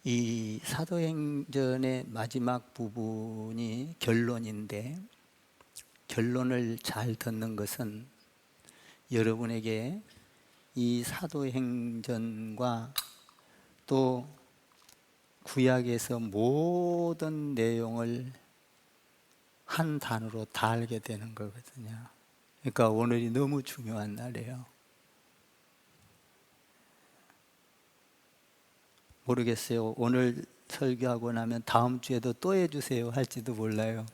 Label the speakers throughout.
Speaker 1: 이 사도행전의 마지막 부분이 결론인데, 결론을 잘 듣는 것은 여러분에게 이 사도행전과 또 구약에서 모든 내용을 한 단어로 다 알게 되는 거거든요. 그러니까 오늘이 너무 중요한 날이에요. 모르겠어요. 오늘 설교하고 나면 다음 주에도 또 해주세요 할지도 몰라요.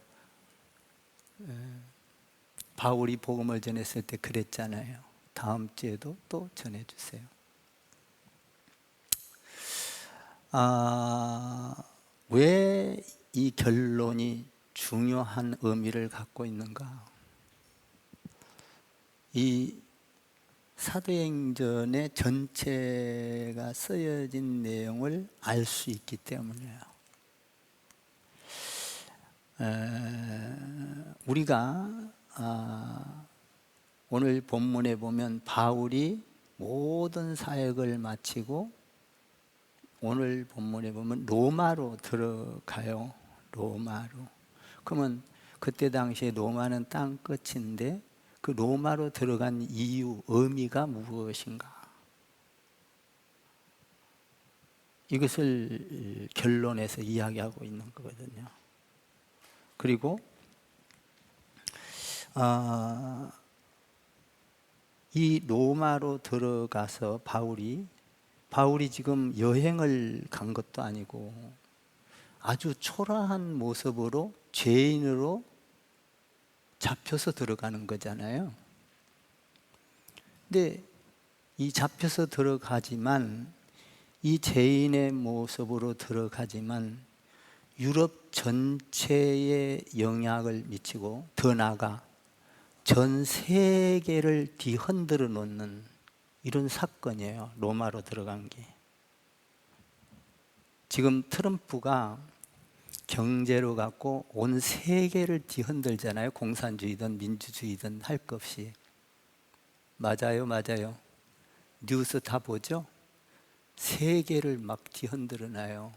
Speaker 1: 바울이 복음을 전했을 때 그랬잖아요. 다음 주에도 또 전해주세요. 왜 이 결론이 중요한 의미를 갖고 있는가? 이 사도행전의 전체가 쓰여진 내용을 알 수 있기 때문이에요. 우리가 오늘 본문에 보면 바울이 모든 사역을 마치고 오늘 본문에 보면 로마로 들어가요. 로마로. 그러면 그때 당시에 로마는 땅 끝인데 그 로마로 들어간 이유, 의미가 무엇인가? 이것을 결론에서 이야기하고 있는 거거든요. 그리고 이 로마로 들어가서 바울이 지금 여행을 간 것도 아니고 아주 초라한 모습으로 죄인으로 잡혀서 들어가는 거잖아요. 근데 이 잡혀서 들어가지만 이 죄인의 모습으로 들어가지만 유럽 전체에 영향을 미치고 더 나아가 전 세계를 뒤흔들어 놓는 이런 사건이에요. 로마로 들어간 게. 지금 트럼프가 경제로 갖고 온 세계를 뒤흔들잖아요. 공산주의든 민주주의든 할 것 없이. 맞아요. 뉴스 다 보죠? 세계를 막 뒤흔들어 놔요.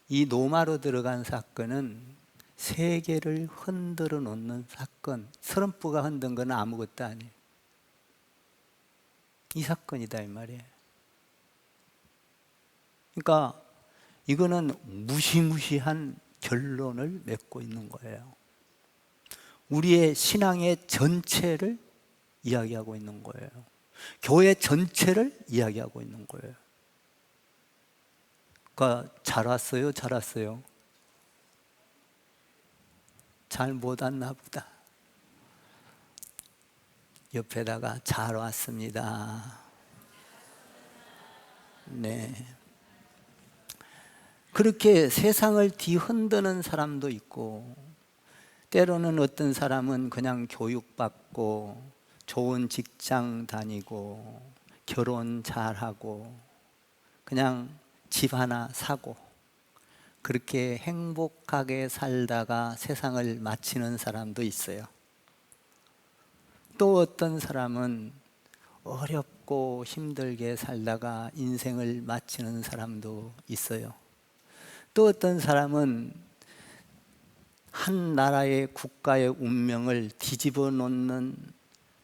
Speaker 1: 이 로마로 들어간 사건은 세계를 흔들어 놓는 사건. 트럼프가 흔든 건 아무것도 아니에요. 이 사건이다 이 말이에요. 그러니까 이거는 무시무시한 결론을 맺고 있는 거예요. 우리의 신앙의 전체를 이야기하고 있는 거예요. 교회 전체를 이야기하고 있는 거예요. 그러니까 잘 왔어요? 잘 못 왔나 보다. 옆에다가 잘 왔습니다. 네. 그렇게 세상을 뒤흔드는 사람도 있고, 때로는 어떤 사람은 그냥 교육받고 좋은 직장 다니고 결혼 잘하고 그냥 집 하나 사고 그렇게 행복하게 살다가 세상을 마치는 사람도 있어요. 또 어떤 사람은 어렵고 힘들게 살다가 인생을 마치는 사람도 있어요. 또 어떤 사람은 한 나라의 국가의 운명을 뒤집어 놓는,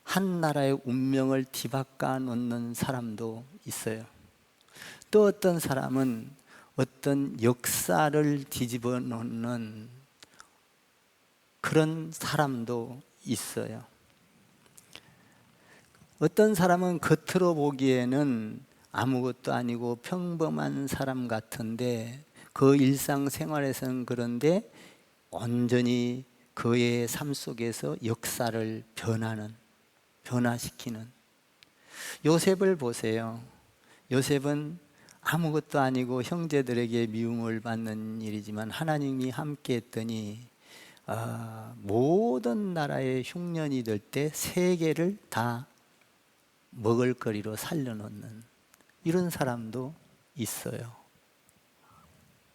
Speaker 1: 한 나라의 운명을 뒤바꿔 놓는 사람도 있어요. 또 어떤 사람은 어떤 역사를 뒤집어 놓는 그런 사람도 있어요. 어떤 사람은 겉으로 보기에는 아무것도 아니고 평범한 사람 같은데 그 일상생활에서는 그런데 온전히 그의 삶 속에서 역사를 변화시키는. 요셉을 보세요. 요셉은 아무것도 아니고 형제들에게 미움을 받는 일이지만 하나님이 함께 했더니 모든 나라의 흉년이 될 때 세계를 다 먹을거리로 살려놓는 이런 사람도 있어요.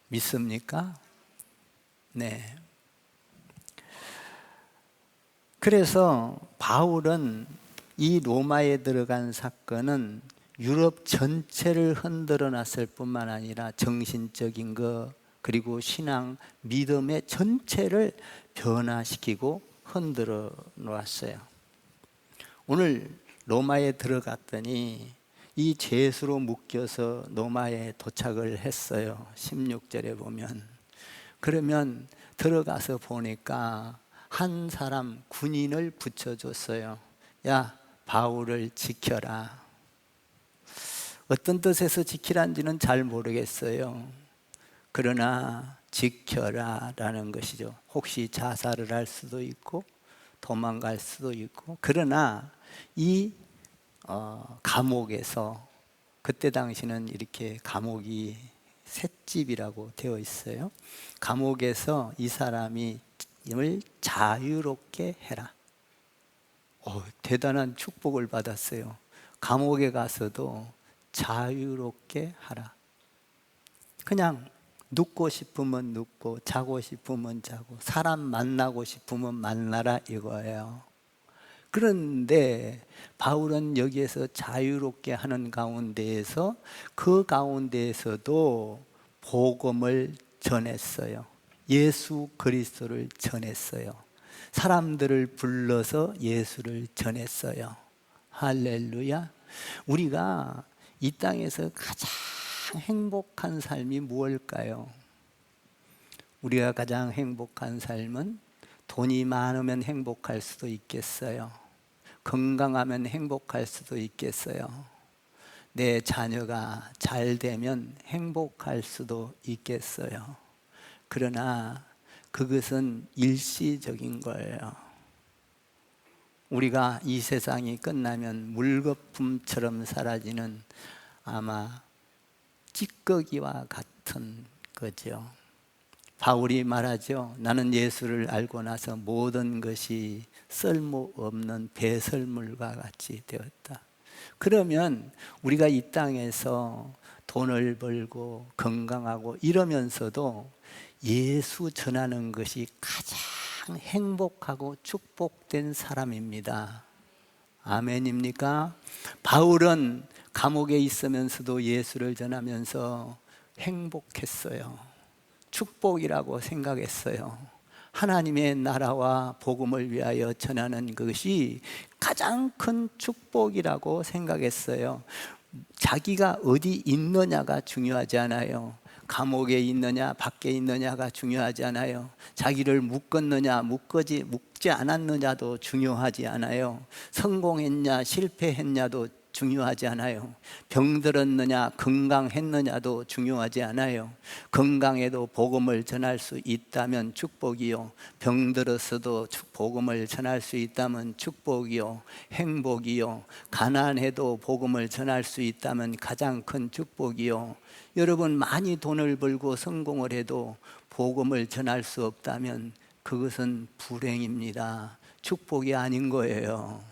Speaker 1: 믿습니까? 네. 그래서 바울은 이 로마에 들어간 사건은 유럽 전체를 흔들어 놨을 뿐만 아니라 정신적인 것, 그리고 신앙, 믿음의 전체를 변화시키고 흔들어 놓았어요. 오늘 로마에 들어갔더니 이 죄수로 묶여서 로마에 도착을 했어요. 16절에 보면. 그러면 들어가서 보니까 한 사람 군인을 붙여줬어요. 야, 바울을 지켜라. 어떤 뜻에서 지키란지는 잘 모르겠어요. 그러나 지켜라 라는 것이죠. 혹시 자살을 할 수도 있고 도망갈 수도 있고, 그러나 이 감옥에서, 그때 당시는 이렇게 감옥이 셋집이라고 되어 있어요. 감옥에서 이 사람이 을 자유롭게 해라. 대단한 축복을 받았어요. 감옥에 가서도 자유롭게 하라. 그냥 눕고 싶으면 눕고 자고 싶으면 자고 사람 만나고 싶으면 만나라 이거예요. 그런데 바울은 여기에서 자유롭게 하는 가운데에서 그 가운데에서도 복음을 전했어요. 예수 그리스도를 전했어요. 사람들을 불러서 예수를 전했어요. 할렐루야. 우리가 이 땅에서 가장 행복한 삶이 무엇일까요? 우리가 가장 행복한 삶은 돈이 많으면 행복할 수도 있겠어요. 건강하면 행복할 수도 있겠어요. 내 자녀가 잘 되면 행복할 수도 있겠어요. 그러나 그것은 일시적인 거예요. 우리가 이 세상이 끝나면 물거품처럼 사라지는 아마 찌꺼기와 같은 거죠. 바울이 말하죠. 나는 예수를 알고 나서 모든 것이 쓸모없는 배설물과 같이 되었다. 그러면 우리가 이 땅에서 돈을 벌고 건강하고 이러면서도 예수 전하는 것이 가장 행복하고 축복된 사람입니다. 아멘입니까? 바울은 감옥에 있으면서도 예수를 전하면서 행복했어요. 축복이라고 생각했어요. 하나님의 나라와 복음을 위하여 전하는 것이 가장 큰 축복이라고 생각했어요. 자기가 어디 있느냐가 중요하지 않아요. 감옥에 있느냐 밖에 있느냐가 중요하지 않아요. 자기를 묶었느냐 묶지 않았느냐도 중요하지 않아요. 성공했냐 실패했냐도 중요하지 않아요. 병들었느냐 건강했느냐도 중요하지 않아요. 건강해도 복음을 전할 수 있다면 축복이요, 병들었어도 복음을 전할 수 있다면 축복이요, 행복이요, 가난해도 복음을 전할 수 있다면 가장 큰 축복이요. 여러분, 많이 돈을 벌고 성공을 해도 복음을 전할 수 없다면 그것은 불행입니다. 축복이 아닌 거예요.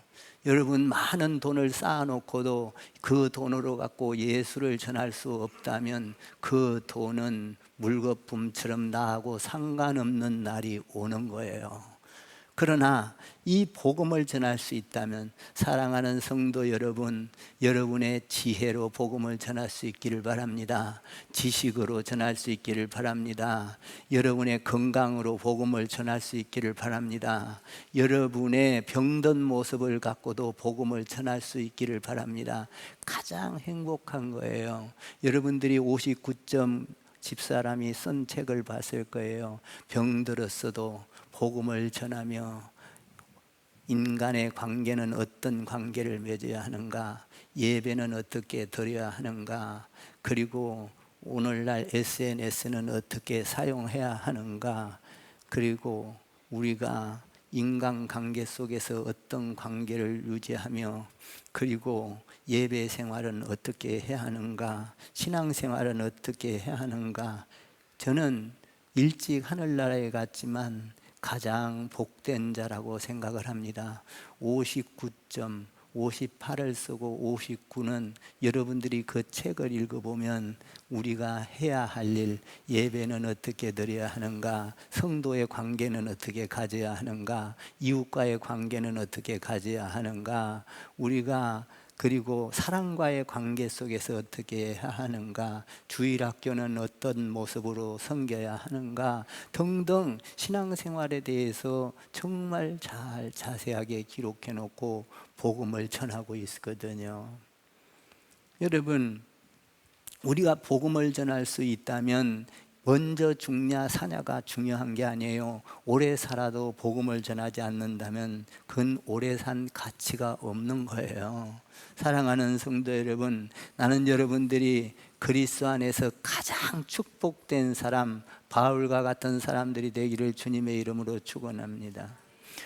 Speaker 1: 여러분, 많은 돈을 쌓아놓고도 그 돈으로 갖고 예수를 전할 수 없다면 그 돈은 물거품처럼 나하고 상관없는 날이 오는 거예요. 그러나 이 복음을 전할 수 있다면 사랑하는 성도 여러분, 여러분의 지혜로 복음을 전할 수 있기를 바랍니다. 지식으로 전할 수 있기를 바랍니다. 여러분의 건강으로 복음을 전할 수 있기를 바랍니다. 여러분의 병든 모습을 갖고도 복음을 전할 수 있기를 바랍니다. 가장 행복한 거예요. 여러분들이 59점 집사람이 쓴 책을 봤을 거예요. 병들었어도 복음을 전하며 인간의 관계는 어떤 관계를 맺어야 하는가, 예배는 어떻게 드려야 하는가, 그리고 오늘날 SNS는 어떻게 사용해야 하는가, 그리고 우리가 인간관계 속에서 어떤 관계를 유지하며, 그리고 예배 생활은 어떻게 해야 하는가, 신앙생활은 어떻게 해야 하는가. 저는 일찍 하늘나라에 갔지만 가장 복된 자라고 생각을 합니다. 59점 58을 쓰고 59는 여러분들이 그 책을 읽어보면 우리가 해야 할 일, 예배는 어떻게 드려야 하는가, 성도의 관계는 어떻게 가져야 하는가, 이웃과의 관계는 어떻게 가져야 하는가, 우리가 그리고 사랑과의 관계 속에서 어떻게 해야 하는가, 주일학교는 어떤 모습으로 섬겨야 하는가 등등 신앙생활에 대해서 정말 잘 자세하게 기록해 놓고 복음을 전하고 있거든요. 여러분, 우리가 복음을 전할 수 있다면 먼저 죽냐 사냐가 중요한 게 아니에요. 오래 살아도 복음을 전하지 않는다면 그건 오래 산 가치가 없는 거예요. 사랑하는 성도 여러분, 나는 여러분들이 그리스도 안에서 가장 축복된 사람, 바울과 같은 사람들이 되기를 주님의 이름으로 축원합니다.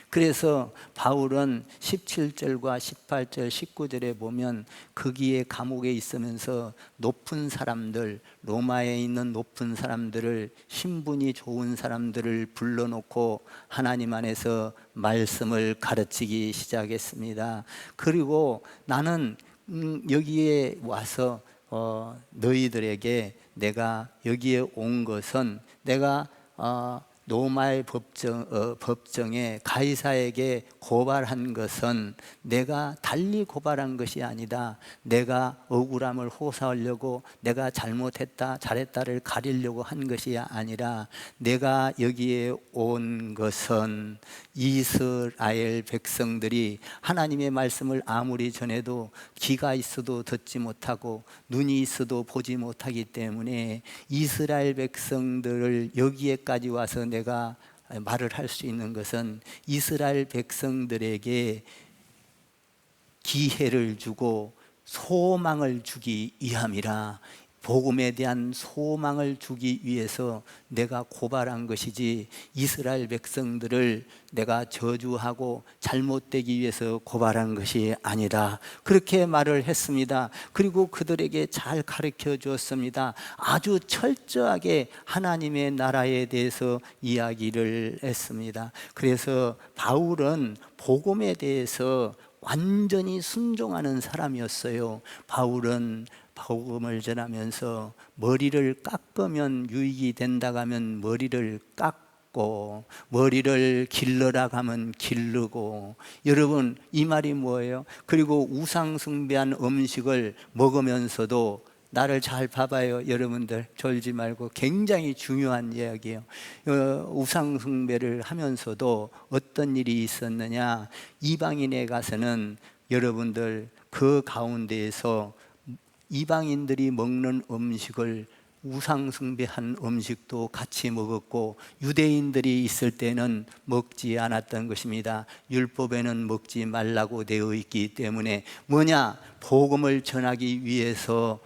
Speaker 1: 그래서 바울은 17절과 18절, 19절에 보면 거기에 감옥에 있으면서 높은 사람들, 로마에 있는 높은 사람들을, 신분이 좋은 사람들을 불러놓고 하나님 안에서 말씀을 가르치기 시작했습니다. 그리고 나는 여기에 와서 너희들에게 내가 여기에 온 것은 내가 로마의 법정에 가이사에게 고발한 것은 내가 달리 고발한 것이 아니다. 내가 억울함을 호소하려고, 내가 잘못했다 잘했다를 가리려고 한 것이 아니라, 내가 여기에 온 것은 이스라엘 백성들이 하나님의 말씀을 아무리 전해도 귀가 있어도 듣지 못하고 눈이 있어도 보지 못하기 때문에 이스라엘 백성들을 여기에까지 와서 내가 말을 할 수 있는 것은 이스라엘 백성들에게 기회를 주고 소망을 주기 위함이라. 복음에 대한 소망을 주기 위해서 내가 고발한 것이지, 이스라엘 백성들을 내가 저주하고 잘못되기 위해서 고발한 것이 아니다. 그렇게 말을 했습니다. 그리고 그들에게 잘 가르쳐 주었습니다. 아주 철저하게 하나님의 나라에 대해서 이야기를 했습니다. 그래서 바울은 복음에 대해서 완전히 순종하는 사람이었어요. 바울은 복음을 전하면서 머리를 깎으면 유익이 된다고 하면 머리를 깎고, 머리를 길러라 하면 기르고. 여러분, 이 말이 뭐예요? 그리고 우상 숭배한 음식을 먹으면서도, 나를 잘 봐봐요 여러분들, 졸지 말고, 굉장히 중요한 이야기예요. 우상 숭배를 하면서도 어떤 일이 있었느냐, 이방인에 가서는 여러분들 그 가운데에서 이방인들이 먹는 음식을, 우상 숭배한 음식도 같이 먹었고, 유대인들이 있을 때는 먹지 않았던 것입니다. 율법에는 먹지 말라고 되어 있기 때문에 뭐냐, 복음을 전하기 위해서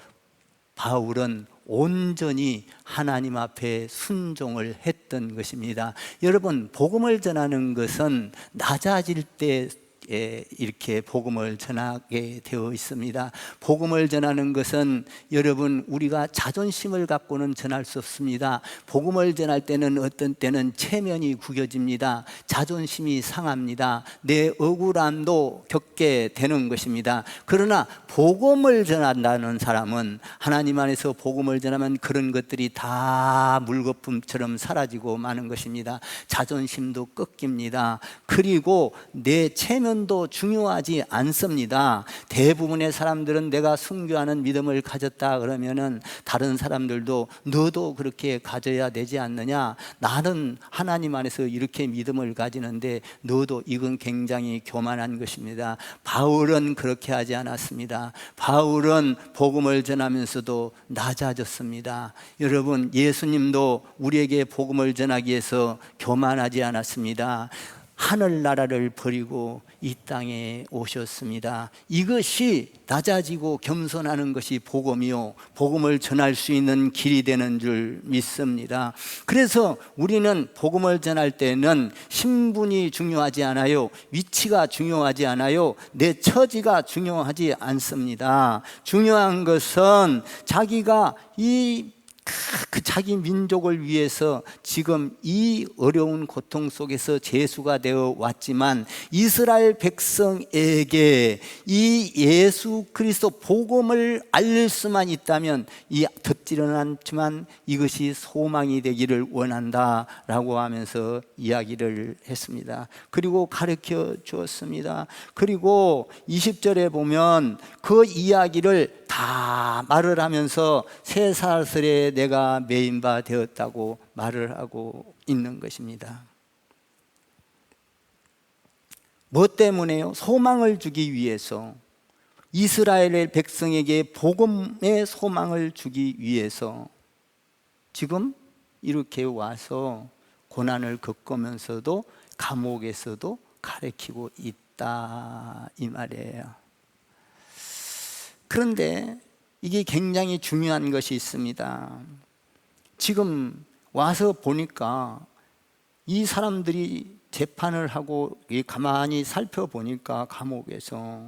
Speaker 1: 바울은 온전히 하나님 앞에 순종을 했던 것입니다. 여러분, 복음을 전하는 것은 낮아질 때 이렇게 복음을 전하게 되어 있습니다. 복음을 전하는 것은 여러분, 우리가 자존심을 갖고는 전할 수 없습니다. 복음을 전할 때는 어떤 때는 체면이 구겨집니다. 자존심이 상합니다. 내 억울함도 겪게 되는 것입니다. 그러나 복음을 전한다는 사람은, 하나님 안에서 복음을 전하면 그런 것들이 다 물거품처럼 사라지고 마는 것입니다. 자존심도 꺾입니다. 그리고 내 체면 도 중요하지 않습니다. 대부분의 사람들은 내가 순교하는 믿음을 가졌다 그러면은 다른 사람들도 너도 그렇게 가져야 되지 않느냐, 나는 하나님 안에서 이렇게 믿음을 가지는데 너도, 이건 굉장히 교만한 것입니다. 바울은 그렇게 하지 않았습니다. 바울은 복음을 전하면서도 낮아졌습니다. 여러분, 예수님도 우리에게 복음을 전하기 위해서 교만하지 않았습니다. 하늘나라를 버리고 이 땅에 오셨습니다. 이것이 낮아지고 겸손하는 것이 복음이요, 복음을 전할 수 있는 길이 되는 줄 믿습니다. 그래서 우리는 복음을 전할 때는 신분이 중요하지 않아요. 위치가 중요하지 않아요. 내 처지가 중요하지 않습니다. 중요한 것은 자기가 자기 민족을 위해서 지금 이 어려운 고통 속에서 제수가 되어 왔지만 이스라엘 백성에게 이 예수 그리스도 복음을 알릴 수만 있다면 듣지는 않지만 이것이 소망이 되기를 원한다라고 하면서 이야기를 했습니다. 그리고 가르쳐 주었습니다. 그리고 20절에 보면 그 이야기를 다 말을 하면서 새 사슬에 내가 매인 바 되었다고 말을 하고 있는 것입니다. 뭐 때문에요? 소망을 주기 위해서, 이스라엘의 백성에게 복음의 소망을 주기 위해서 지금 이렇게 와서 고난을 겪으면서도 감옥에서도 가르치고 있다 이 말이에요. 그런데 이게 굉장히 중요한 것이 있습니다. 지금 와서 보니까 이 사람들이 재판을 하고 가만히 살펴보니까 감옥에서,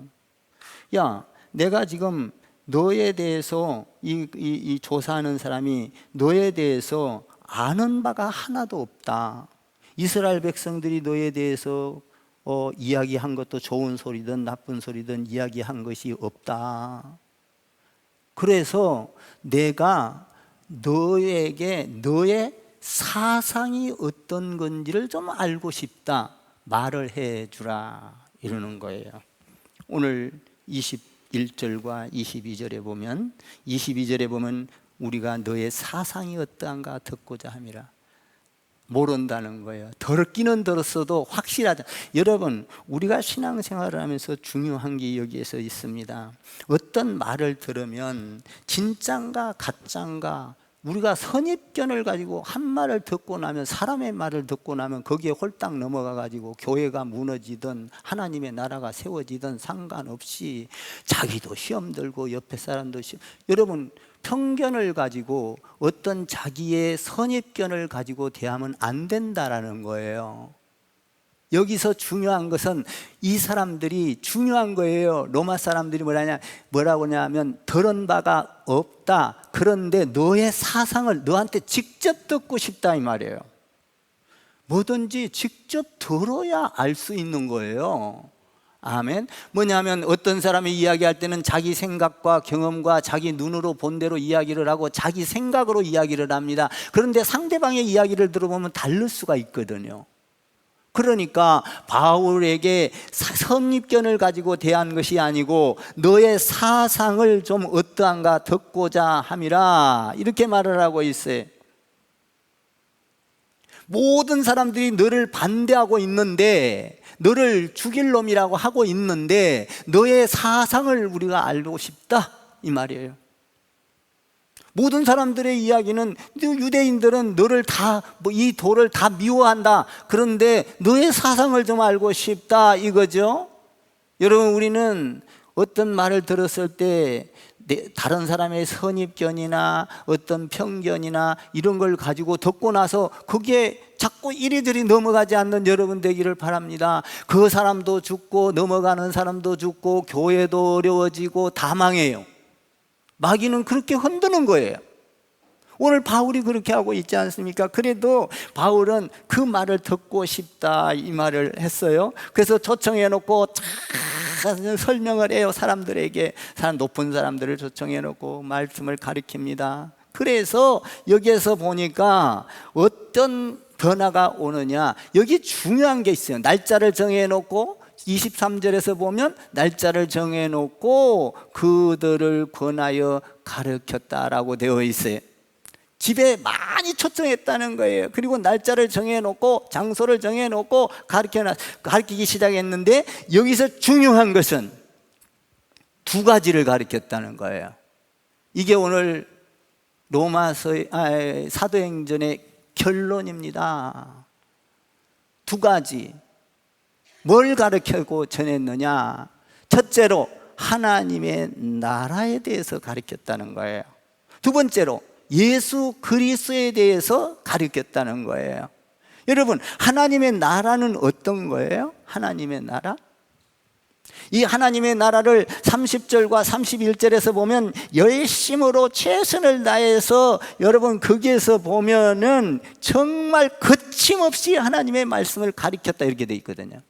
Speaker 1: 야, 내가 지금 너에 대해서 이 조사하는 사람이 너에 대해서 아는 바가 하나도 없다. 이스라엘 백성들이 너에 대해서 이야기한 것도 좋은 소리든 나쁜 소리든 이야기한 것이 없다. 그래서 내가 너에게 너의 사상이 어떤 건지를 좀 알고 싶다. 말을 해주라 이러는 거예요. 오늘 21절과 22절에 보면, 22절에 보면 우리가 너의 사상이 어떠한가 듣고자 함이라. 모른다는 거예요. 들었기는 들었어도 확실하다. 여러분, 우리가 신앙생활을 하면서 중요한 게 여기에서 있습니다. 어떤 말을 들으면 진짠가 가짠가, 우리가 선입견을 가지고 한 말을 듣고 나면, 사람의 말을 듣고 나면 거기에 홀딱 넘어가 가지고 교회가 무너지든 하나님의 나라가 세워지든 상관없이 자기도 시험 들고 옆에 사람도 시험, 여러분 편견을 가지고 어떤 자기의 선입견을 가지고 대하면 안 된다라는 거예요. 여기서 중요한 것은 이 사람들이 중요한 거예요. 로마 사람들이 뭐라고 하냐면 들은 바가 없다. 그런데 너의 사상을 너한테 직접 듣고 싶다 이 말이에요. 뭐든지 직접 들어야 알 수 있는 거예요. 아멘. 뭐냐면 어떤 사람이 이야기할 때는 자기 생각과 경험과 자기 눈으로 본 대로 이야기를 하고 자기 생각으로 이야기를 합니다. 그런데 상대방의 이야기를 들어보면 다를 수가 있거든요. 그러니까 바울에게 선입견을 가지고 대한 것이 아니고 너의 사상을 좀 어떠한가 듣고자 함이라 이렇게 말을 하고 있어요. 모든 사람들이 너를 반대하고 있는데, 너를 죽일 놈이라고 하고 있는데 너의 사상을 우리가 알고 싶다 이 말이에요. 모든 사람들의 이야기는 유대인들은 너를 다, 이 돌을 다 미워한다. 그런데 너의 사상을 좀 알고 싶다 이거죠. 여러분, 우리는 어떤 말을 들었을 때 다른 사람의 선입견이나 어떤 편견이나 이런 걸 가지고 듣고 나서 거기에 자꾸 이리저리 넘어가지 않는 여러분 되기를 바랍니다. 그 사람도 죽고 넘어가는 사람도 죽고 교회도 어려워지고 다 망해요. 마귀는 그렇게 흔드는 거예요. 오늘 바울이 그렇게 하고 있지 않습니까? 그래도 바울은 그 말을 듣고 싶다 이 말을 했어요. 그래서 초청해 놓고 설명을 해요. 사람들에게, 높은 사람들을 초청해 놓고 말씀을 가르칩니다. 그래서 여기에서 보니까 어떤 변화가 오느냐, 여기 중요한 게 있어요. 날짜를 정해 놓고 23절에서 보면 날짜를 정해 놓고 그들을 권하여 가르쳤다라고 되어 있어요. 집에 많이 초청했다는 거예요. 그리고 날짜를 정해놓고 장소를 정해놓고 가르치기 시작했는데, 여기서 중요한 것은 두 가지를 가르쳤다는 거예요. 이게 오늘 사도행전의 결론입니다. 두 가지. 뭘 가르치고 전했느냐? 첫째로 하나님의 나라에 대해서 가르쳤다는 거예요. 두 번째로 예수 그리스도에 대해서 가르쳤다는 거예요. 여러분, 하나님의 나라는 어떤 거예요? 하나님의 나라? 이 하나님의 나라를 30절과 31절에서 보면 열심으로 최선을 다해서 여러분 거기에서 보면은 정말 거침없이 하나님의 말씀을 가리켰다 이렇게 돼 있거든요.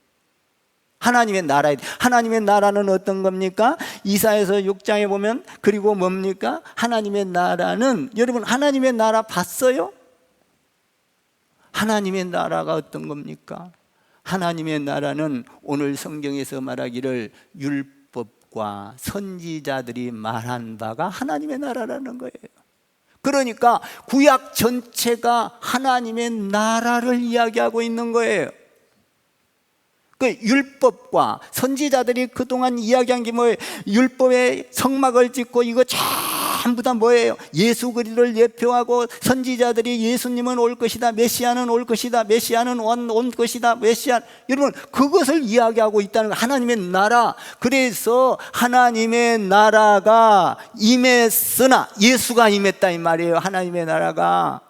Speaker 1: 하나님의 나라는 어떤 겁니까? 이사야서 6장에 보면 그리고 뭡니까? 하나님의 나라는 여러분 하나님의 나라 봤어요? 하나님의 나라가 어떤 겁니까? 하나님의 나라는 오늘 성경에서 말하기를 율법과 선지자들이 말한 바가 하나님의 나라라는 거예요. 그러니까 구약 전체가 하나님의 나라를 이야기하고 있는 거예요. 그 율법과 선지자들이 그동안 이야기한 게 뭐예요? 율법의 성막을 짓고 이거 전부 다 뭐예요? 예수 그리스도를 예표하고 선지자들이 예수님은 올 것이다, 메시아는 올 것이다, 메시아는 온 것이다, 메시아, 여러분 그것을 이야기하고 있다는 거예요. 하나님의 나라. 그래서 하나님의 나라가 임했으나 예수가 임했다 이 말이에요. 하나님의 나라가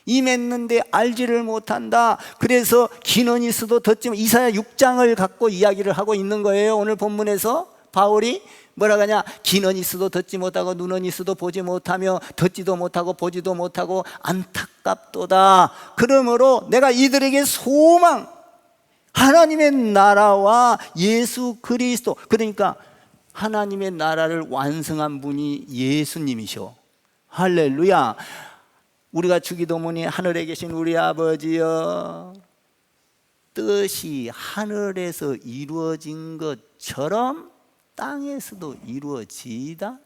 Speaker 1: 임했는데 알지를 못한다. 그래서 기는이 있어도 듣지 못. 이사야 6장을 갖고 이야기를 하고 있는 거예요. 오늘 본문에서 바울이 뭐라고 하냐? 기는 있어도 듣지 못하고 눈은 있어도 보지 못하며 듣지도 못하고 보지도 못하고 안타깝도다. 그러므로 내가 이들에게 소망, 하나님의 나라와 예수 그리스도, 그러니까 하나님의 나라를 완성한 분이 예수님이셔. 할렐루야. 우리가 주기도문이 하늘에 계신 우리 아버지여, 뜻이 하늘에서 이루어진 것처럼 땅에서도 이루어지이다.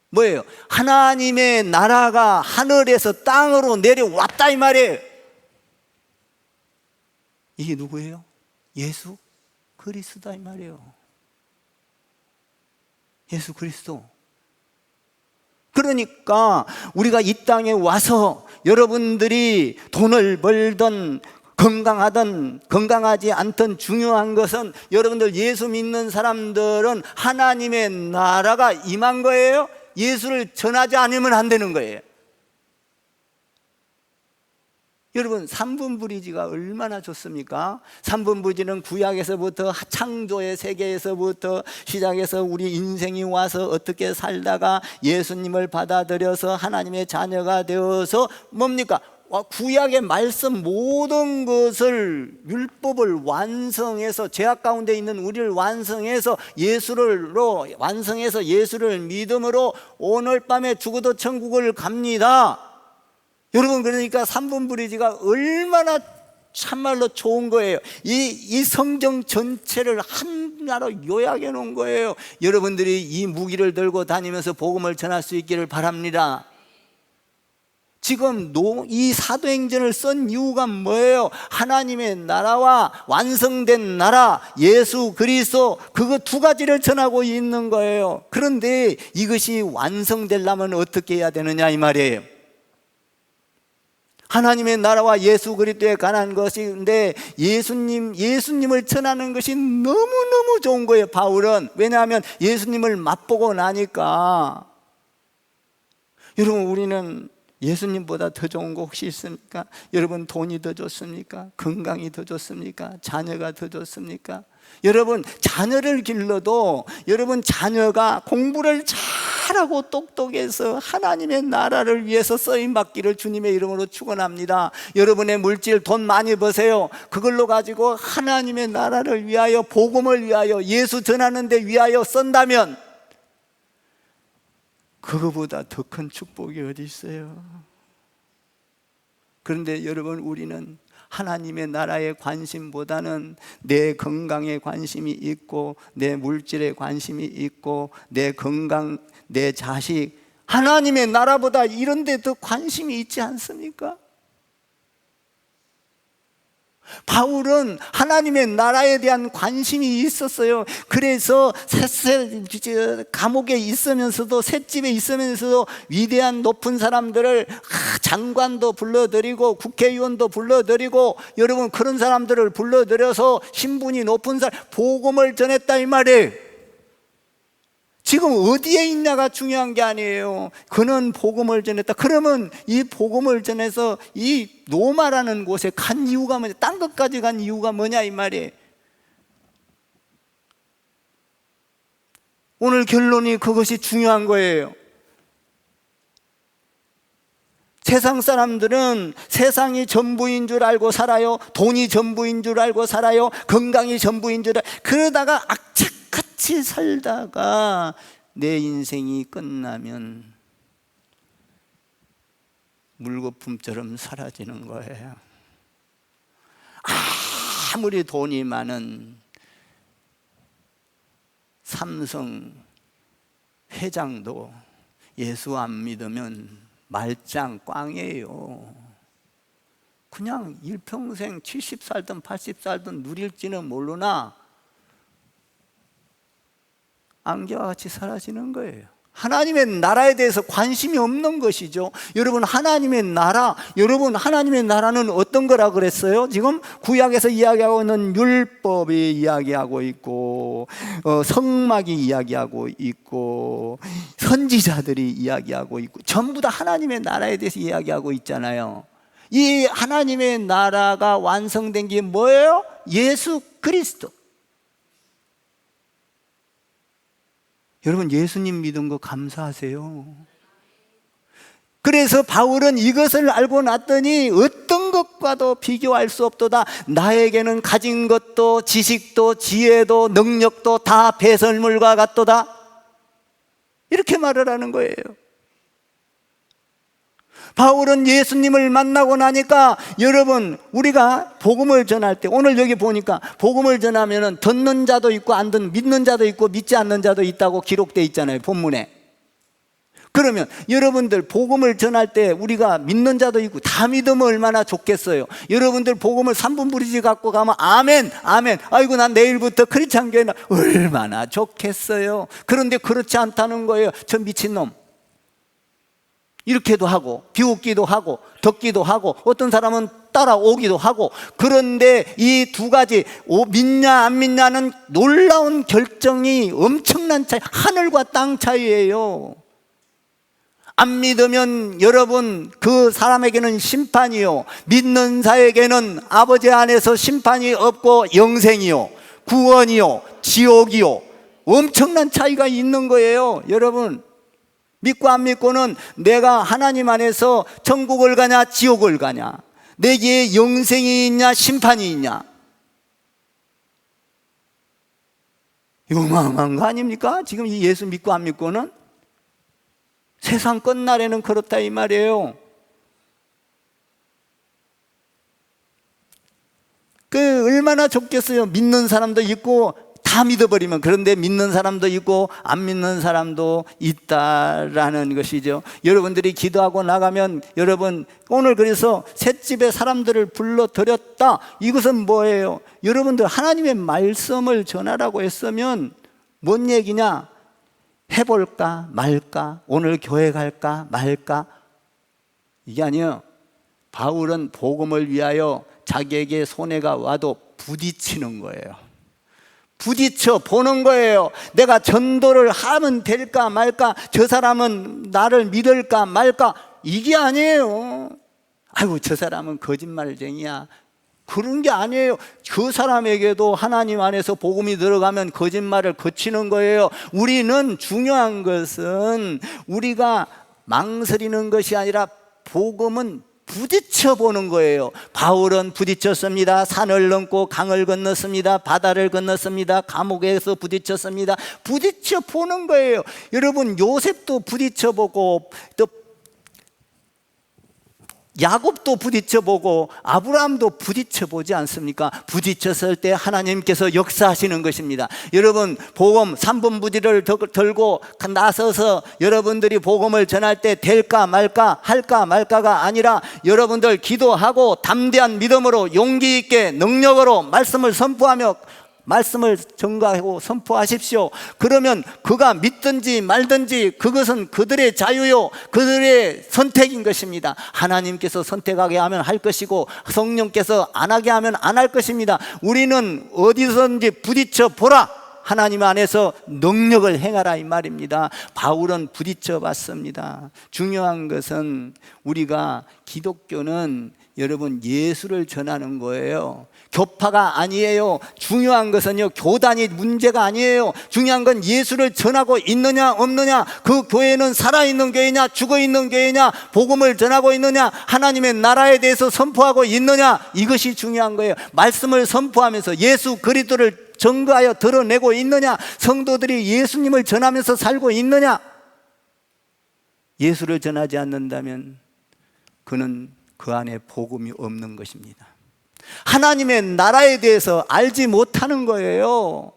Speaker 1: 뭐예요? 하나님의 나라가 하늘에서 땅으로 내려왔다 이 말이에요. 이게 누구예요? 예수 그리스도다 이 말이에요. 예수 그리스도. 그러니까 우리가 이 땅에 와서 여러분들이 돈을 벌던 건강하든 건강하지 않든 중요한 것은 여러분들 예수 믿는 사람들은 하나님의 나라가 임한 거예요. 예수를 전하지 않으면 안 되는 거예요. 여러분 3분 브리지가 얼마나 좋습니까? 3분 브리지는 구약에서부터 창조의 세계에서부터 시작해서 우리 인생이 와서 어떻게 살다가 예수님을 받아들여서 하나님의 자녀가 되어서 뭡니까? 구약의 말씀 모든 것을 율법을 완성해서 죄악 가운데 있는 우리를 완성해서 예수로 완성해서 예수를 믿음으로 오늘 밤에 죽어도 천국을 갑니다. 여러분 그러니까 3분 브리지가 얼마나 참말로 좋은 거예요. 이 성경 전체를 하나로 요약해 놓은 거예요. 여러분들이 이 무기를 들고 다니면서 복음을 전할 수 있기를 바랍니다. 지금 이 사도행전을 쓴 이유가 뭐예요? 하나님의 나라와 완성된 나라 예수 그리스도, 그거 두 가지를 전하고 있는 거예요. 그런데 이것이 완성되려면 어떻게 해야 되느냐 이 말이에요. 하나님의 나라와 예수 그리스도에 관한 것인데 예수님을 전하는 것이 너무너무 좋은 거예요. 바울은. 왜냐하면 예수님을 맛보고 나니까. 여러분 우리는 예수님보다 더 좋은 거 혹시 있습니까? 여러분 돈이 더 좋습니까? 건강이 더 좋습니까? 자녀가 더 좋습니까? 여러분 자녀를 길러도 여러분 자녀가 공부를 잘하고 똑똑해서 하나님의 나라를 위해서 쓰임받기를 주님의 이름으로 축원합니다. 여러분의 물질 돈 많이 버세요. 그걸로 가지고 하나님의 나라를 위하여 복음을 위하여 예수 전하는 데 위하여 쓴다면 그거보다 더 큰 축복이 어디 있어요? 그런데 여러분 우리는 하나님의 나라의 관심보다는 내 건강에 관심이 있고 내 물질에 관심이 있고 내 건강, 내 자식, 하나님의 나라보다 이런 데 더 관심이 있지 않습니까? 바울은 하나님의 나라에 대한 관심이 있었어요. 그래서 감옥에 있으면서도 셋집에 있으면서도 위대한 높은 사람들을 장관도 불러들이고 국회의원도 불러들이고 여러분 그런 사람들을 불러들여서 신분이 높은 사람 복음을 전했다 이 말이에요. 지금 어디에 있냐가 중요한 게 아니에요. 그는 복음을 전했다. 그러면 이 복음을 전해서 이 로마라는 곳에 간 이유가 뭐냐? 딴 것까지 간 이유가 뭐냐 이 말이에요. 오늘 결론이 그것이 중요한 거예요. 세상 사람들은 세상이 전부인 줄 알고 살아요. 돈이 전부인 줄 알고 살아요. 건강이 전부인 줄 알고, 그러다가 악착같이 살다가 내 인생이 끝나면 물거품처럼 사라지는 거예요. 아무리 돈이 많은 삼성 회장도 예수 안 믿으면 말짱 꽝이에요. 그냥 일평생 70살든 80살든 누릴지는 모르나 안개와 같이 사라지는 거예요. 하나님의 나라에 대해서 관심이 없는 것이죠. 여러분, 하나님의 나라, 여러분, 하나님의 나라는 어떤 거라 그랬어요? 지금 구약에서 이야기하고 있는 율법이 이야기하고 있고, 성막이 이야기하고 있고, 선지자들이 이야기하고 있고, 전부 다 하나님의 나라에 대해서 이야기하고 있잖아요. 이 하나님의 나라가 완성된 게 뭐예요? 예수 그리스도. 여러분, 예수님 믿은 거 감사하세요. 그래서 바울은 이것을 알고 났더니 어떤 것과도 비교할 수 없도다. 나에게는 가진 것도 지식도 지혜도 능력도 다 배설물과 같도다. 이렇게 말을 하는 거예요. 바울은 예수님을 만나고 나니까, 여러분, 우리가 복음을 전할 때, 오늘 여기 보니까 복음을 전하면 듣는 자도 있고 안 듣는, 믿는 자도 있고 믿지 않는 자도 있다고 기록되어 있잖아요, 본문에. 그러면 여러분들 복음을 전할 때 우리가 믿는 자도 있고 다 믿으면 얼마나 좋겠어요. 여러분들 복음을 3분 부리지 갖고 가면 아멘 아멘, 아이고 난 내일부터 크리스찬 교회 나, 얼마나 좋겠어요. 그런데 그렇지 않다는 거예요. 저 미친놈, 이렇게도 하고 비웃기도 하고 덮기도 하고 어떤 사람은 따라오기도 하고. 그런데 이 두 가지, 믿냐 안 믿냐는 놀라운 결정이 엄청난 차이, 하늘과 땅 차이예요. 안 믿으면 여러분 그 사람에게는 심판이요, 믿는 자에게는 아버지 안에서 심판이 없고 영생이요, 구원이요, 지옥이요, 엄청난 차이가 있는 거예요. 여러분, 믿고 안 믿고는 내가 하나님 안에서 천국을 가냐 지옥을 가냐, 내게 영생이 있냐 심판이 있냐, 이거 어마어마한 거 아닙니까? 지금 이 예수 믿고 안 믿고는 세상 끝날에는 그렇다 이 말이에요. 그 얼마나 좋겠어요. 믿는 사람도 있고 다 믿어버리면. 그런데 믿는 사람도 있고 안 믿는 사람도 있다라는 것이죠. 여러분들이 기도하고 나가면, 여러분 오늘 그래서 셋집의 사람들을 불러들였다. 이것은 뭐예요? 여러분들 하나님의 말씀을 전하라고 했으면 뭔 얘기냐? 해볼까 말까, 오늘 교회 갈까 말까, 이게 아니에요. 바울은 복음을 위하여 자기에게 손해가 와도 부딪히는 거예요. 부딪혀 보는 거예요. 내가 전도를 하면 될까 말까, 저 사람은 나를 믿을까 말까, 이게 아니에요. 아이고 저 사람은 거짓말쟁이야, 그런 게 아니에요. 그 사람에게도 하나님 안에서 복음이 들어가면 거짓말을 거치는 거예요. 우리는 중요한 것은 우리가 망설이는 것이 아니라 복음은 부딪혀 보는 거예요. 바울은 부딪혔습니다. 산을 넘고 강을 건넜습니다. 바다를 건넜습니다. 감옥에서 부딪혔습니다. 부딪혀 보는 거예요. 여러분, 요셉도 부딪혀 보고, 또 야곱도 부딪혀보고 아브라함도 부딪혀보지 않습니까? 부딪혔을 때 하나님께서 역사하시는 것입니다. 여러분, 복음 3분 부지를 들고 나서서 여러분들이 복음을 전할 때 될까 말까 할까 말까가 아니라, 여러분들 기도하고 담대한 믿음으로 용기 있게 능력으로 말씀을 선포하며 말씀을 전가하고 선포하십시오. 그러면 그가 믿든지 말든지 그것은 그들의 자유요, 그들의 선택인 것입니다. 하나님께서 선택하게 하면 할 것이고 성령께서 안 하게 하면 안 할 것입니다. 우리는 어디서든지 부딪혀 보라. 하나님 안에서 능력을 행하라 이 말입니다. 바울은 부딪혀 봤습니다. 중요한 것은 우리가 기독교는 여러분 예수를 전하는 거예요. 교파가 아니에요. 중요한 것은요, 교단이 문제가 아니에요. 중요한 건 예수를 전하고 있느냐 없느냐, 그 교회는 살아있는 교회냐 죽어있는 교회냐, 복음을 전하고 있느냐, 하나님의 나라에 대해서 선포하고 있느냐, 이것이 중요한 거예요. 말씀을 선포하면서 예수 그리스도를 증거하여 드러내고 있느냐, 성도들이 예수님을 전하면서 살고 있느냐. 예수를 전하지 않는다면 그는 그 안에 복음이 없는 것입니다. 하나님의 나라에 대해서 알지 못하는 거예요.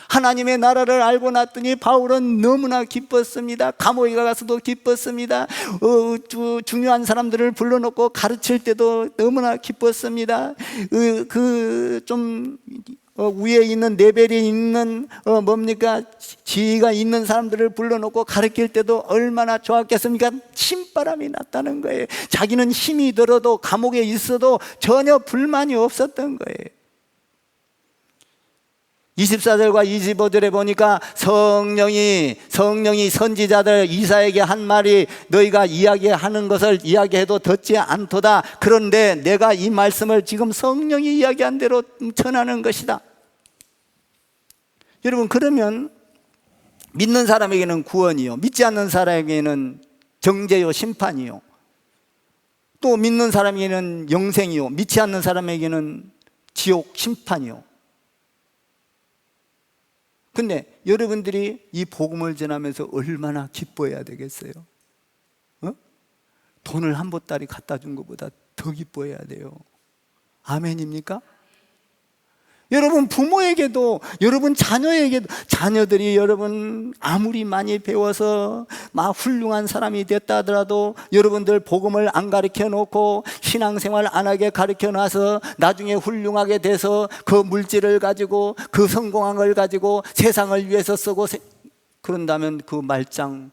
Speaker 1: 하나님의 나라를 알고 났더니 바울은 너무나 기뻤습니다. 감옥에 가서도 기뻤습니다. 중요한 사람들을 불러놓고 가르칠 때도 너무나 기뻤습니다. 위에 있는 레벨이 있는 지위가 있는 사람들을 불러놓고 가르칠 때도 얼마나 좋았겠습니까? 신바람이 났다는 거예요. 자기는 힘이 들어도 감옥에 있어도 전혀 불만이 없었던 거예요. 24절과 25절에 보니까 성령이 선지자들 이사에게 한 말이 너희가 이야기하는 것을 이야기해도 듣지 않도다. 그런데 내가 이 말씀을 지금 성령이 이야기한 대로 전하는 것이다. 여러분, 그러면 믿는 사람에게는 구원이요, 믿지 않는 사람에게는 정죄요, 심판이요, 또 믿는 사람에게는 영생이요, 믿지 않는 사람에게는 지옥, 심판이요. 근데 여러분들이 이 복음을 전하면서 얼마나 기뻐해야 되겠어요? 돈을 한 보따리 갖다 준 것보다 더 기뻐해야 돼요. 아멘입니까? 여러분 부모에게도, 여러분 자녀에게도, 자녀들이 여러분 아무리 많이 배워서 막 훌륭한 사람이 됐다 하더라도 여러분들 복음을 안 가르쳐 놓고 신앙생활 안 하게 가르쳐 놔서 나중에 훌륭하게 돼서 그 물질을 가지고 그 성공한 걸 가지고 세상을 위해서 쓰고 그런다면 그 말짱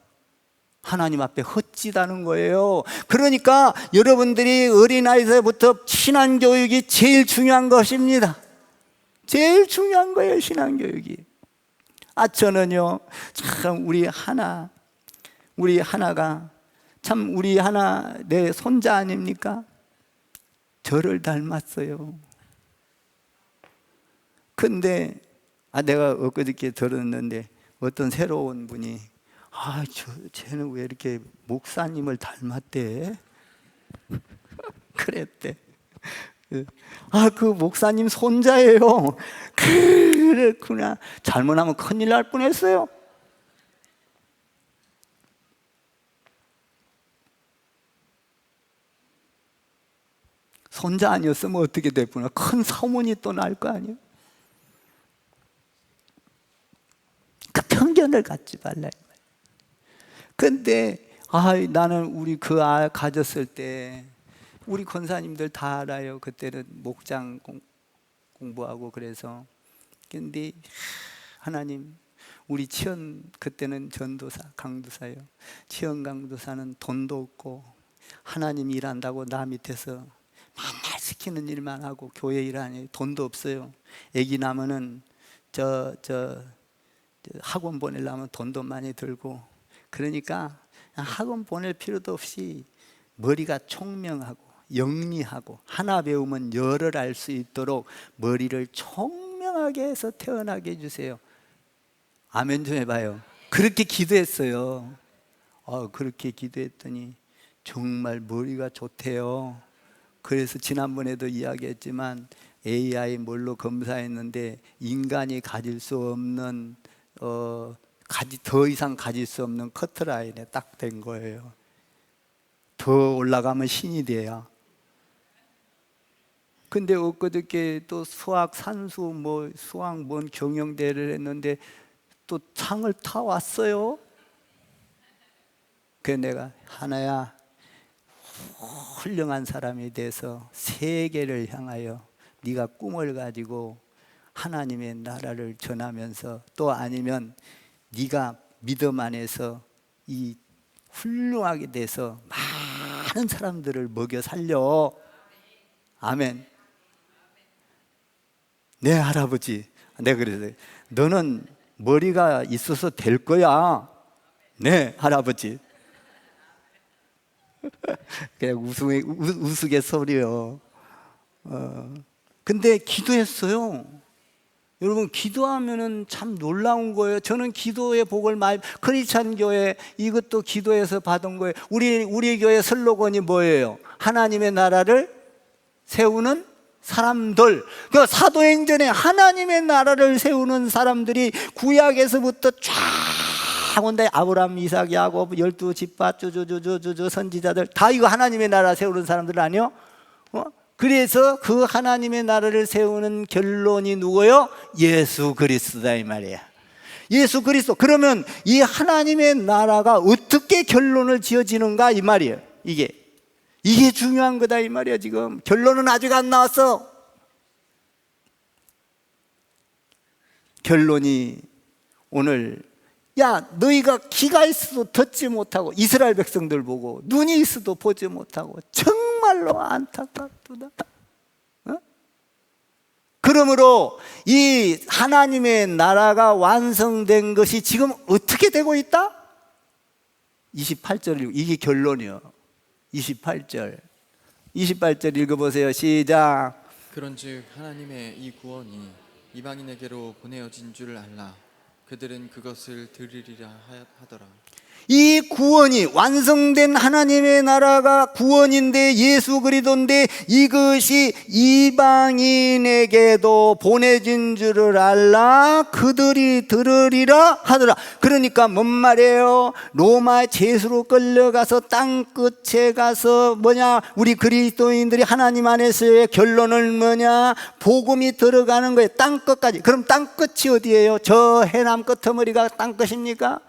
Speaker 1: 하나님 앞에 헛짓하는 거예요. 그러니까 여러분들이 어린아이에서부터 신앙교육이 제일 중요한 것입니다. 제일 중요한 거예요, 신앙교육이. 저는요, 참 우리 하나가 참 우리 하나 내 손자 아닙니까? 저를 닮았어요. 근데 내가 엊그저께 들었는데 어떤 새로운 분이 쟤는 왜 이렇게 목사님을 닮았대? 그랬대. 그 목사님 손자예요. 그렇구나. 잘못하면 큰일 날 뻔했어요. 손자 아니었으면 어떻게 될 뻔해. 큰 사모니 또 날 거 아니에요. 그 편견을 갖지 말라. 근데 나는 우리 그 가졌을 때 우리 권사님들 다 알아요. 그때는 목장 공부하고 그래서. 근데 하나님, 우리 치연 그때는 전도사, 강도사예요. 치연 강도사는 돈도 없고 하나님 일한다고 나 밑에서 맨날 시키는 일만 하고 교회 일하니 돈도 없어요. 애기 낳으면은 학원 보내려면 돈도 많이 들고, 그러니까 학원 보낼 필요도 없이 머리가 총명하고 영리하고 하나 배우면 열을 알 수 있도록 머리를 총명하게 해서 태어나게 해주세요. 아멘 좀 해봐요. 그렇게 기도했어요. 그렇게 기도했더니 정말 머리가 좋대요. 그래서 지난번에도 이야기했지만 AI 뭘로 검사했는데 인간이 가질 수 없는 더 이상 가질 수 없는 커트라인에 딱 된 거예요. 더 올라가면 신이 돼야. 근데 엊그저께 또 수학 산수 수학 경영대회를 했는데 또 상을 타왔어요. 그래서 내가 하나야, 훌륭한 사람이 돼서 세계를 향하여 네가 꿈을 가지고 하나님의 나라를 전하면서, 또 아니면 네가 믿음 안에서 이 훌륭하게 돼서 많은 사람들을 먹여 살려. 아멘. 네 할아버지, 내가 그래서 너는 머리가 있어서 될 거야. 네, 할아버지. 그냥 우스갯소리요. 근데 기도했어요. 여러분, 기도하면은 참 놀라운 거예요. 저는 기도의 복을 많이, 크리스찬 교회 이것도 기도해서 받은 거예요. 우리 교회 슬로건이 뭐예요? 하나님의 나라를 세우는 사람들. 그 사도행전에 하나님의 나라를 세우는 사람들이 구약에서부터 쫙 온다. 아브라함, 이삭, 야곱, 12지파, 쭈쭈쭈쭈쭈 선지자들 다 이거 하나님의 나라 세우는 사람들 아니요? 그래서 그 하나님의 나라를 세우는 결론이 누구요? 예수 그리스도다 이 말이야. 예수 그리스도. 그러면 이 하나님의 나라가 어떻게 결론을 지어지는가 이 말이에요. 이게 중요한 거다 이 말이야. 지금 결론은 아직 안 나왔어. 결론이 오늘, 야 너희가 귀가 있어도 듣지 못하고, 이스라엘 백성들 보고 눈이 있어도 보지 못하고 정말로 안타깝도다. 그러므로 이 하나님의 나라가 완성된 것이 지금 어떻게 되고 있다? 28절, 이게 결론이요. 28절 읽어보세요. 시작.
Speaker 2: 그런즉 하나님의 이 구원이 이방인에게로 보내어진 줄을 알라. 그들은 그것을 들으리라 하더라.
Speaker 1: 이 구원이 완성된 하나님의 나라가 구원인데, 예수 그리스도인데, 이것이 이방인에게도 보내진 줄을 알라. 그들이 들으리라 하더라. 그러니까 뭔 말이에요? 로마 제수로 끌려가서 땅 끝에 가서 우리 그리스도인들이 하나님 안에서의 결론은 뭐냐? 복음이 들어가는 거예요. 땅 끝까지. 그럼 땅 끝이 어디예요? 저 해남 끝머리가 땅 끝입니까?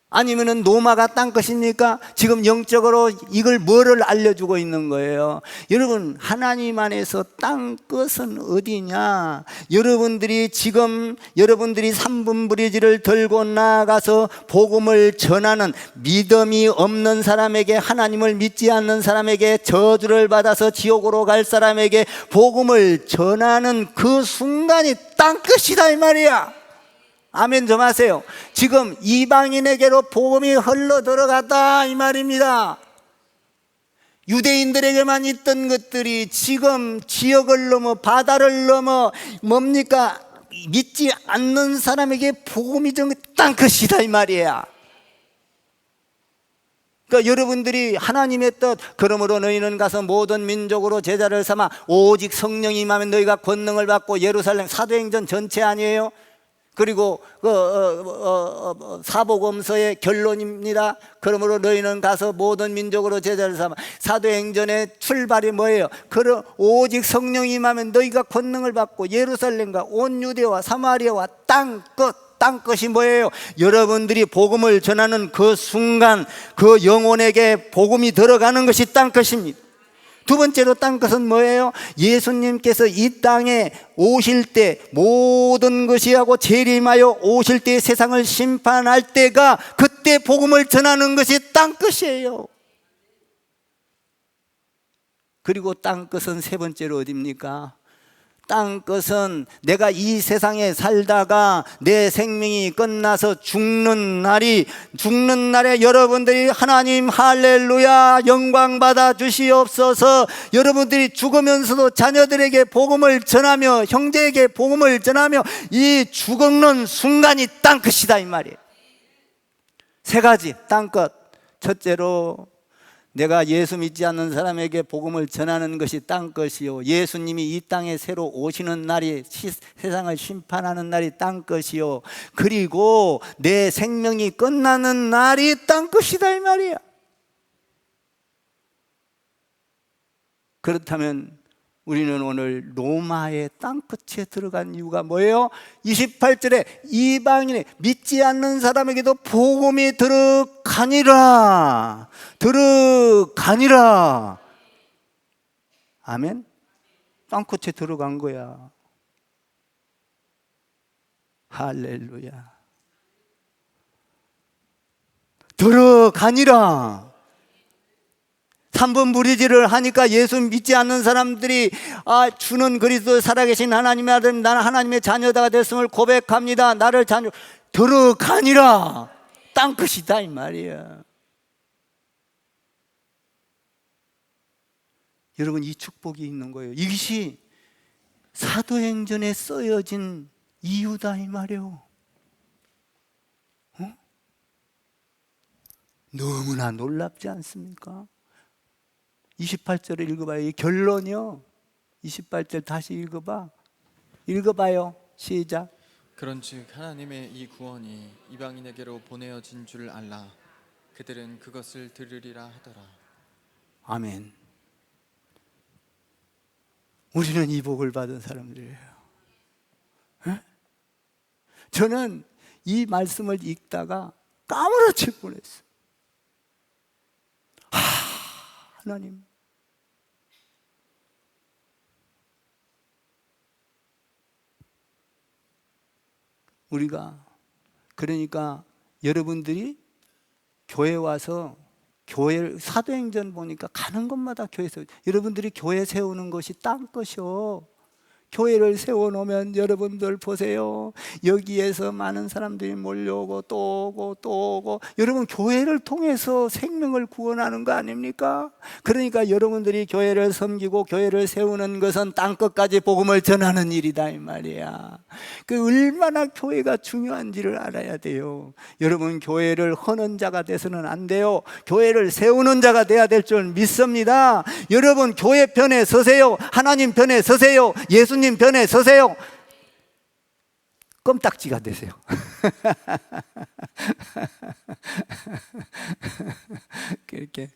Speaker 1: 아니면은 노마가 땅 것입니까? 지금 영적으로 이걸 뭐를 알려주고 있는 거예요? 여러분, 하나님 안에서 땅 끝은 어디냐? 여러분들이 3분 브리지를 들고 나가서 복음을 전하는, 믿음이 없는 사람에게, 하나님을 믿지 않는 사람에게, 저주를 받아서 지옥으로 갈 사람에게 복음을 전하는 그 순간이 땅 끝이다 이 말이야. 아멘 좀 하세요. 지금 이방인에게로 복음이 흘러 들어갔다 이 말입니다. 유대인들에게만 있던 것들이 지금 지역을 넘어, 바다를 넘어, 뭡니까? 믿지 않는 사람에게 복음이 전 땅 끝이다 이 말이야. 그러니까 여러분들이 하나님의 뜻, 그러므로 너희는 가서 모든 민족으로 제자를 삼아 오직 성령이 임하면 너희가 권능을 받고, 예루살렘, 사도행전 전체 아니에요? 그리고 사복음서의 결론입니다. 그러므로 너희는 가서 모든 민족으로 제자를 삼아. 사도행전의 출발이 뭐예요? 오직 성령이 임하면 너희가 권능을 받고, 예루살렘과 온 유대와 사마리아와 땅 끝이 뭐예요? 여러분들이 복음을 전하는 그 순간, 그 영혼에게 복음이 들어가는 것이 땅 끝입니다. 두 번째로 땅 것은 뭐예요? 예수님께서 이 땅에 오실 때, 모든 것이 하고 재림하여 오실 때, 세상을 심판할 때가, 그때 복음을 전하는 것이 땅 끝이에요. 그리고 땅 끝은 세 번째로 어디입니까? 땅 것은 내가 이 세상에 살다가 내 생명이 끝나서 죽는 날에 여러분들이 하나님 할렐루야 영광 받아 주시옵소서, 여러분들이 죽으면서도 자녀들에게 복음을 전하며, 형제에게 복음을 전하며, 이 죽는 순간이 땅 끝이다 이 말이에요. 세 가지 땅 끝. 첫째로, 내가 예수 믿지 않는 사람에게 복음을 전하는 것이 땅 것이요, 예수님이 이 땅에 새로 오시는 날이, 세상을 심판하는 날이 땅 것이요, 그리고 내 생명이 끝나는 날이 땅 것이다 이 말이야. 그렇다면 우리는 오늘 로마의 땅끝에 들어간 이유가 뭐예요? 28절에 이방인의 믿지 않는 사람에게도 복음이 들어가니라. 아멘. 땅끝에 들어간 거야. 할렐루야. 들어가니라. 삼분부리지를 하니까 예수 믿지 않는 사람들이 주는 그리스도 살아계신 하나님의 아들, 나는 하나님의 자녀가 됐음을 고백합니다. 나를 자녀 들어가니라. 땅끝이다 이 말이야. 여러분, 이 축복이 있는 거예요. 이것이 사도행전에 쓰여진 이유다 이 말이에요. 너무나 놀랍지 않습니까? 28절을 읽어봐요. 이 결론이요. 28절 다시 읽어봐요. 시작.
Speaker 2: 그런즉 하나님의 이 구원이 이방인에게로 보내어진 줄 알라. 그들은 그것을 들으리라 하더라.
Speaker 1: 아멘. 우리는 이 복을 받은 사람들이에요. 에? 저는 이 말씀을 읽다가 까무러칠 뻔했어요. 하나님, 우리가 그러니까 여러분들이 교회 와서 교회 사도행전 보니까 가는 곳마다 교회 세우 여러분들이 교회 세우는 것이 딴 것이요. 교회를 세워놓으면 여러분들 보세요. 여기에서 많은 사람들이 몰려오고 또 오고 또 오고. 여러분, 교회를 통해서 생명을 구원하는 거 아닙니까? 그러니까 여러분들이 교회를 섬기고 교회를 세우는 것은 땅끝까지 복음을 전하는 일이다 이 말이야. 그 얼마나 교회가 중요한지를 알아야 돼요. 여러분, 교회를 허는 자가 돼서는 안 돼요. 교회를 세우는 자가 돼야 될 줄 믿습니다. 여러분, 교회 편에 서세요. 하나님 편에 서세요. 예수님 편에 서세요. 껌딱지가 되세요. 그렇게.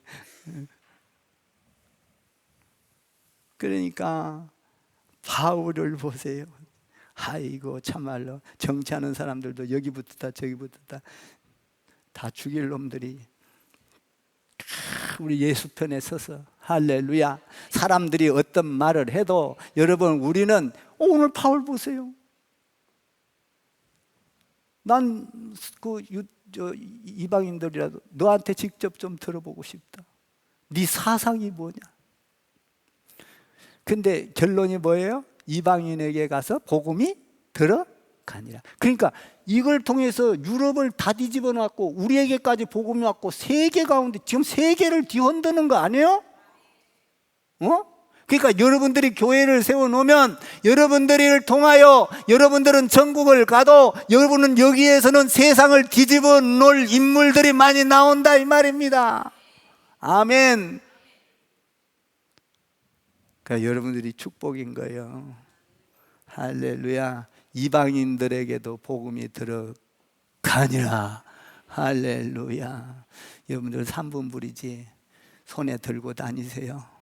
Speaker 1: 그러니까 바울을 보세요. 아이고 참말로 정치하는 사람들도 여기부터 저기부터 다 죽일 놈들이 우리 예수 편에 서서 할렐루야. 사람들이 어떤 말을 해도 여러분, 우리는 오늘 바울 보세요. 난 이방인들이라도 너한테 직접 좀 들어보고 싶다. 네 사상이 뭐냐? 근데 결론이 뭐예요? 이방인에게 가서 복음이 들어가니라. 그러니까 이걸 통해서 유럽을 다 뒤집어 놨고 우리에게까지 복음이 왔고 세계 가운데 지금 세계를 뒤흔드는 거 아니에요? 그러니까 여러분들이 교회를 세워놓으면 여러분들을 통하여 여러분들은 전국을 가도 여러분은 여기에서는 세상을 뒤집어 놓을 인물들이 많이 나온다 이 말입니다. 아멘. 그러니까 여러분들이 축복인 거예요. 할렐루야. 이방인들에게도 복음이 들어가니라. 할렐루야. 여러분들 3분 부리지 손에 들고 다니세요.